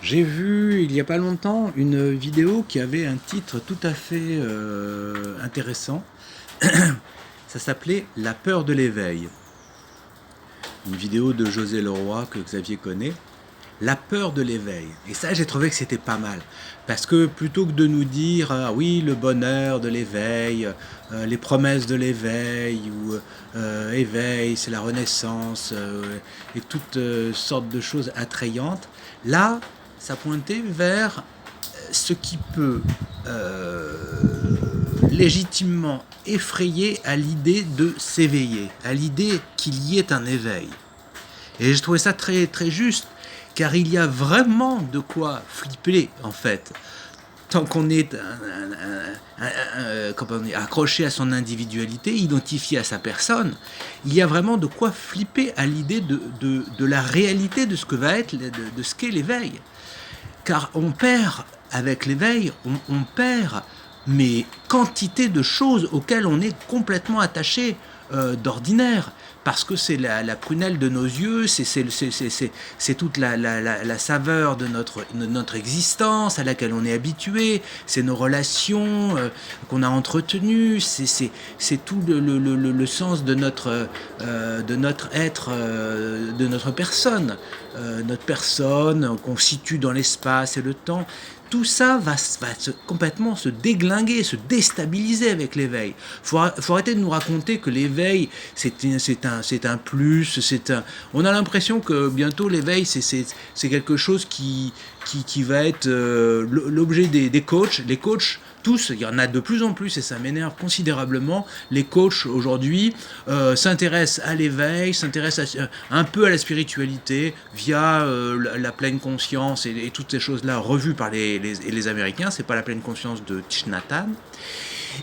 J'ai vu il y a pas longtemps une vidéo qui avait un titre tout à fait intéressant. Ça s'appelait La peur de l'éveil. Une vidéo de José Leroy que Xavier connaît. La peur de l'éveil. Et ça, j'ai trouvé que c'était pas mal. Parce que plutôt que de nous dire, ah oui, le bonheur de l'éveil, les promesses de l'éveil, ou éveil, c'est la renaissance, et toutes sortes de choses attrayantes, là, ça pointait vers ce qui peut légitimement effrayer à l'idée de s'éveiller, à l'idée qu'il y ait un éveil. Et j'ai trouvé ça très, très juste, car il y a vraiment de quoi flipper, en fait. Tant qu'on est, accroché à son individualité, identifié à sa personne, il y a vraiment de quoi flipper à l'idée de la réalité de ce que va être, de ce qu'est l'éveil. Car on perd, avec l'éveil, on perd mais quantité de choses auxquelles on est complètement attaché d'ordinaire, parce que c'est la prunelle de nos yeux, c'est toute la saveur de notre existence à laquelle on est habitué, c'est nos relations qu'on a entretenues, c'est tout le sens de notre être, de notre personne. Notre personne qu'on situe dans l'espace et le temps. Tout ça va complètement se déglinguer, se déstabiliser avec l'éveil. Faut arrêter de nous raconter que l'éveil, c'est un plus, on a l'impression que bientôt l'éveil, c'est quelque chose qui va être l'objet des coachs. Les coachs, tous, il y en a de plus en plus et ça m'énerve considérablement. Les coachs aujourd'hui s'intéressent à l'éveil, s'intéressent un peu à la spiritualité via la pleine conscience et toutes ces choses-là revues par les Américains. C'est pas la pleine conscience de Thich Nhat Hanh.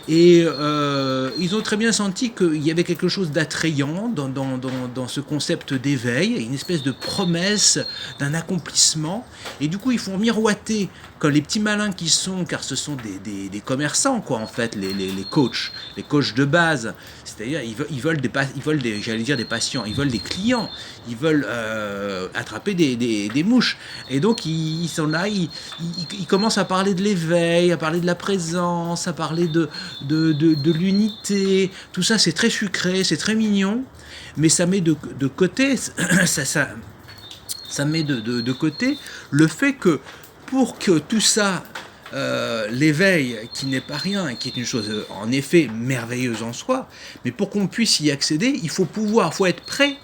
Et ils ont très bien senti qu'il y avait quelque chose d'attrayant dans ce concept d'éveil, une espèce de promesse d'un accomplissement. Et du coup, ils font miroiter, comme les petits malins qui sont, car ce sont des commerçants, quoi, en fait, les coachs de base. C'est-à-dire, ils veulent j'allais dire des patients, ils veulent des clients, ils veulent attraper des mouches. Et donc, ils sont là, ils commencent à parler de l'éveil, à parler de la présence, à parler de l'unité. Tout ça, c'est très sucré, c'est très mignon, mais ça met de côté, ça met de côté le fait que pour que tout ça, l'éveil, qui n'est pas rien, et qui est une chose en effet merveilleuse en soi, mais pour qu'on puisse y accéder, il faut être prêt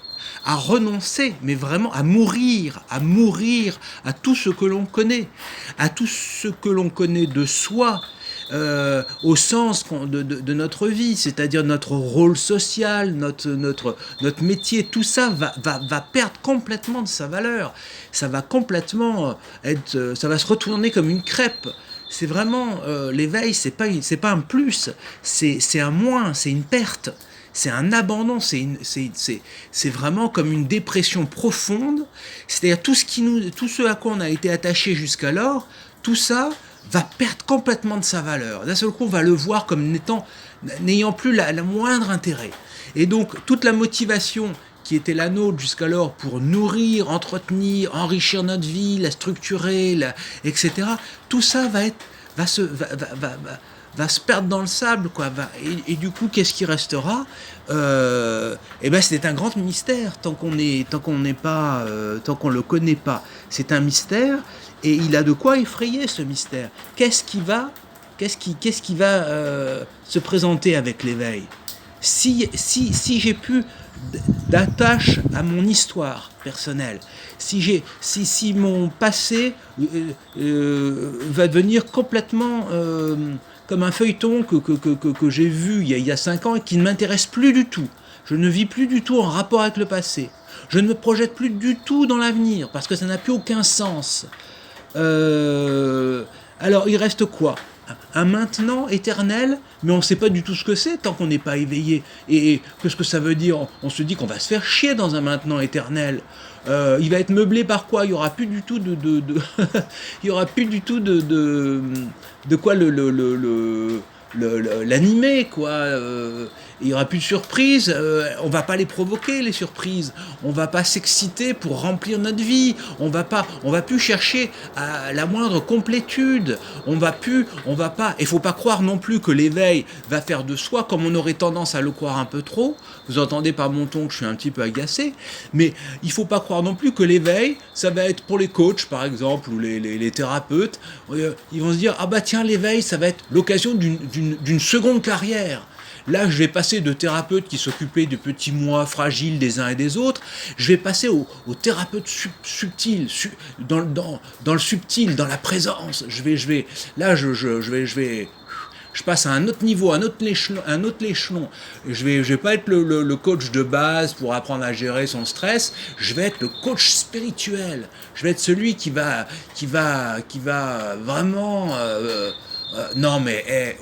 à renoncer, mais vraiment à mourir à tout ce que l'on connaît, à tout ce que l'on connaît de soi, au sens de notre vie, c'est-à-dire notre rôle social, notre métier, tout ça va perdre complètement de sa valeur. Ça va complètement ça va se retourner comme une crêpe. C'est vraiment l'éveil, c'est pas un plus, c'est un moins, c'est une perte. C'est un abandon, c'est vraiment comme une dépression profonde. C'est-à-dire tout ce à quoi on a été attaché jusqu'alors, tout ça va perdre complètement de sa valeur. D'un seul coup, on va le voir comme n'ayant plus la moindre intérêt. Et donc, toute la motivation qui était la nôtre jusqu'alors pour nourrir, entretenir, enrichir notre vie, la structurer, etc., tout ça va se perdre dans le sable, quoi. Et du coup, qu'est-ce qui restera ? C'est un grand mystère tant qu'on n'est pas, tant qu'on le connaît pas. C'est un mystère et il a de quoi effrayer ce mystère. Qu'est-ce qui va se présenter avec l'éveil ? Si j'ai plus d'attache à mon histoire personnelle, si mon passé va devenir complètement comme un feuilleton que j'ai vu il y a 5 ans et qui ne m'intéresse plus du tout. Je ne vis plus du tout en rapport avec le passé. Je ne me projette plus du tout dans l'avenir parce que ça n'a plus aucun sens. Alors il reste quoi ? Un maintenant éternel, mais on ne sait pas du tout ce que c'est tant qu'on n'est pas éveillé. Et qu'est-ce que ça veut dire ? On se dit qu'on va se faire chier dans un maintenant éternel. Il va être meublé par quoi ? Il n'y aura plus du tout il y aura plus du tout de quoi l'animer, quoi. il n'y aura plus de surprises, on va pas les provoquer les surprises, on va pas s'exciter pour remplir notre vie, on va plus chercher à la moindre complétude, on va pas, il faut pas croire non plus que l'éveil va faire de soi, comme on aurait tendance à le croire un peu trop. Vous entendez par mon ton que je suis un petit peu agacé, mais il faut pas croire non plus que l'éveil, ça va être pour les coachs par exemple, ou les thérapeutes, ils vont se dire, ah bah tiens, l'éveil, ça va être l'occasion d'une seconde carrière. Là, je vais passer de thérapeute qui s'occupait des petits moi fragiles des uns et des autres, je vais passer au thérapeute subtil, dans le subtil, dans la présence. Je passe à un autre niveau, un autre échelon. Je vais pas être le coach de base pour apprendre à gérer son stress. Je vais être le coach spirituel. Je vais être celui qui va vraiment. Non mais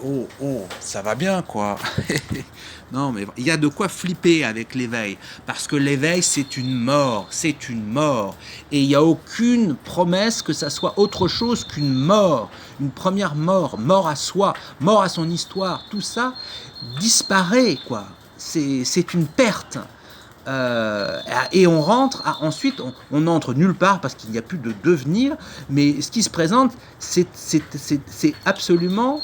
ça va bien quoi. Non mais il y a de quoi flipper avec l'éveil, parce que l'éveil c'est une mort, et il n'y a aucune promesse que ça soit autre chose qu'une mort, une première mort à soi, mort à son histoire, tout ça disparaît quoi, c'est une perte. Et on rentre, ensuite on entre nulle part parce qu'il n'y a plus de devenir, mais ce qui se présente c'est absolument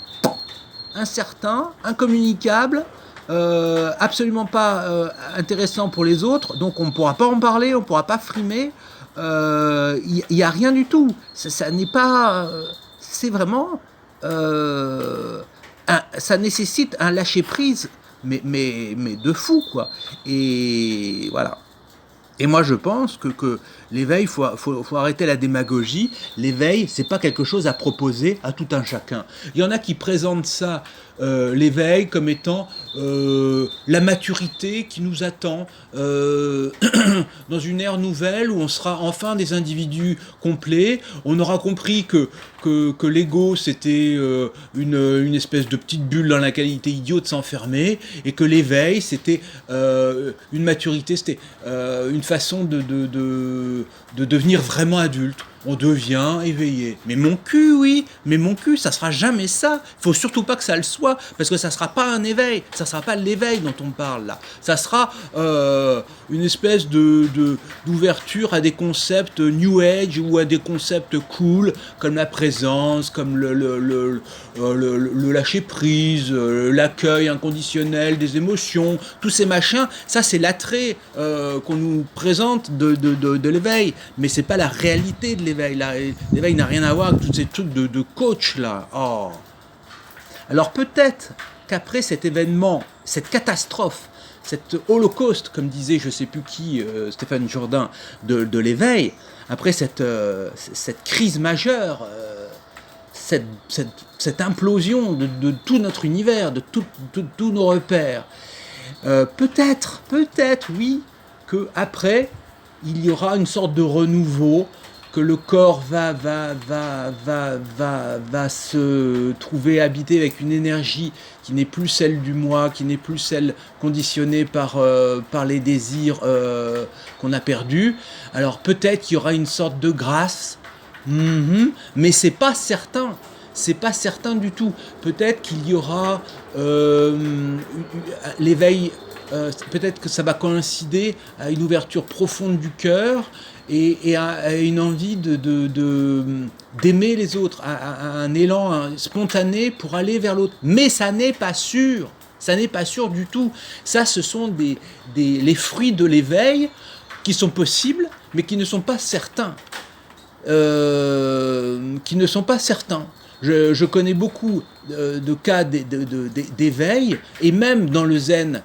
incertain, incommunicable, absolument pas intéressant pour les autres, donc on ne pourra pas en parler, on ne pourra pas frimer, il n'y a rien du tout, ça n'est pas, c'est vraiment, ça nécessite un lâcher-prise, mais de fou quoi, et voilà. Et moi je pense que l'éveil, faut arrêter la démagogie. L'éveil, c'est pas quelque chose à proposer à tout un chacun. Il y en a qui présentent ça, l'éveil, comme étant la maturité qui nous attend dans une ère nouvelle où on sera enfin des individus complets. On aura compris que l'ego c'était une espèce de petite bulle dans laquelle il était idiot de s'enfermer, et que l'éveil c'était une maturité, c'était une façon de devenir vraiment adulte. On devient éveillé. Mais mon cul, oui, mais mon cul, ça sera jamais ça. Faut surtout pas que ça le soit, parce que ça sera pas un éveil, ça sera pas l'éveil dont on parle là. Ça sera une espèce d'ouverture à des concepts New Age ou à des concepts cool, comme la présence, comme le lâcher prise, l'accueil inconditionnel des émotions, tous ces machins. Ça, c'est l'attrait qu'on nous présente de l'éveil, mais c'est pas la réalité de l'éveil. L'éveil n'a rien à voir avec tous ces trucs de coach là. Oh. Alors peut-être qu'après cet événement, cette catastrophe, cet holocauste, comme disait je sais plus qui, Stéphane Jourdain, de l'éveil, après cette crise majeure, cette implosion de tout notre univers, de tous nos repères, peut-être oui, que après il y aura une sorte de renouveau, que le corps va se trouver habité avec une énergie qui n'est plus celle du moi, qui n'est plus celle conditionnée par les désirs qu'on a perdus. Alors peut-être qu'il y aura une sorte de grâce, mais c'est pas certain. C'est pas certain du tout. Peut-être qu'il y aura l'éveil, peut-être que ça va coïncider à une ouverture profonde du cœur, et à une envie d'aimer les autres, à un élan spontané pour aller vers l'autre. Mais ça n'est pas sûr. Ça n'est pas sûr du tout. Ça, ce sont les fruits de l'éveil qui sont possibles, mais qui ne sont pas certains. Je connais beaucoup de cas d'éveil, et même dans le zen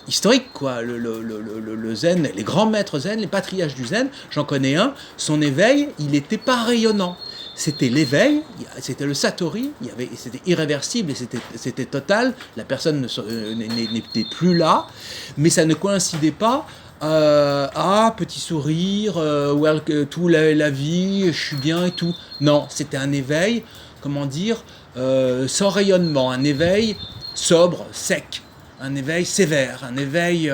historique, quoi, le zen, les grands maîtres zen, les patriarches du zen, j'en connais un, son éveil, il n'était pas rayonnant. C'était l'éveil, c'était le satori, c'était irréversible et c'était total, la personne n'était plus là, mais ça ne coïncidait pas. Petit sourire, tout la vie, je suis bien et tout. Non, c'était un éveil, comment dire, sans rayonnement, un éveil sobre, sec. un éveil sévère, un éveil,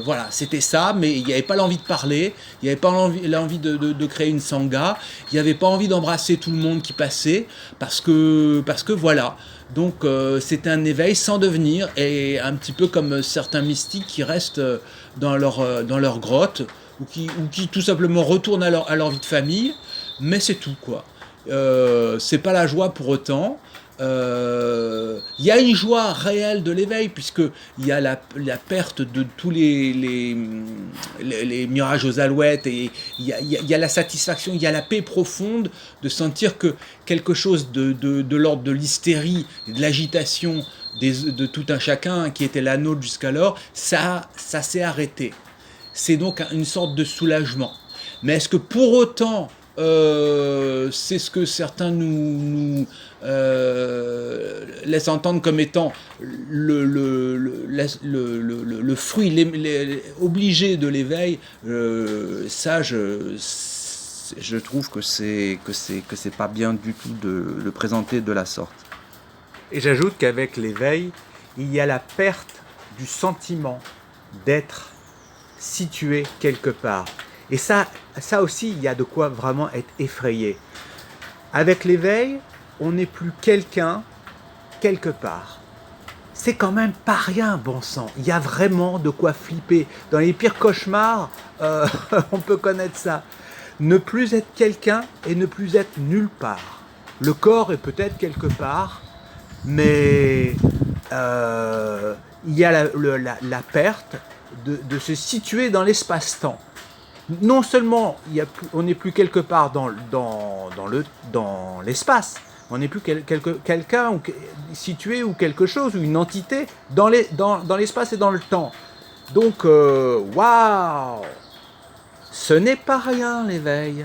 voilà, c'était ça, mais il n'y avait pas l'envie de parler, il n'y avait pas l'envie de créer une sangha, il n'y avait pas envie d'embrasser tout le monde qui passait, parce que voilà. Donc c'était un éveil sans devenir, et un petit peu comme certains mystiques qui restent dans leur grotte, ou qui tout simplement retournent à leur vie de famille, mais c'est tout, quoi. C'est pas la joie pour autant. Il y a une joie réelle de l'éveil, puisqu'il y a la perte de tous les mirages aux alouettes, et il y a la satisfaction, il y a la paix profonde de sentir que quelque chose de l'ordre de l'hystérie, de l'agitation de tout un chacun qui était la nôtre jusqu'alors, ça s'est arrêté. C'est donc une sorte de soulagement. Mais est-ce que pour autant c'est ce que certains nous laissent entendre comme étant le fruit obligé de l'éveil? Ça, je trouve que c'est pas bien du tout de le présenter de la sorte. Et j'ajoute qu'avec l'éveil, il y a la perte du sentiment d'être situé quelque part. Et ça aussi, il y a de quoi vraiment être effrayé. Avec l'éveil, on n'est plus quelqu'un quelque part. C'est quand même pas rien, bon sang. Il y a vraiment de quoi flipper. Dans les pires cauchemars, on peut connaître ça. Ne plus être quelqu'un et ne plus être nulle part. Le corps est peut-être quelque part, mais il y a la perte de se situer dans l'espace-temps. Non seulement on n'est plus quelque part dans l'espace, on n'est plus quelqu'un situé ou quelque chose ou une entité dans l'espace et dans le temps. Donc, waouh, ce n'est pas rien l'éveil.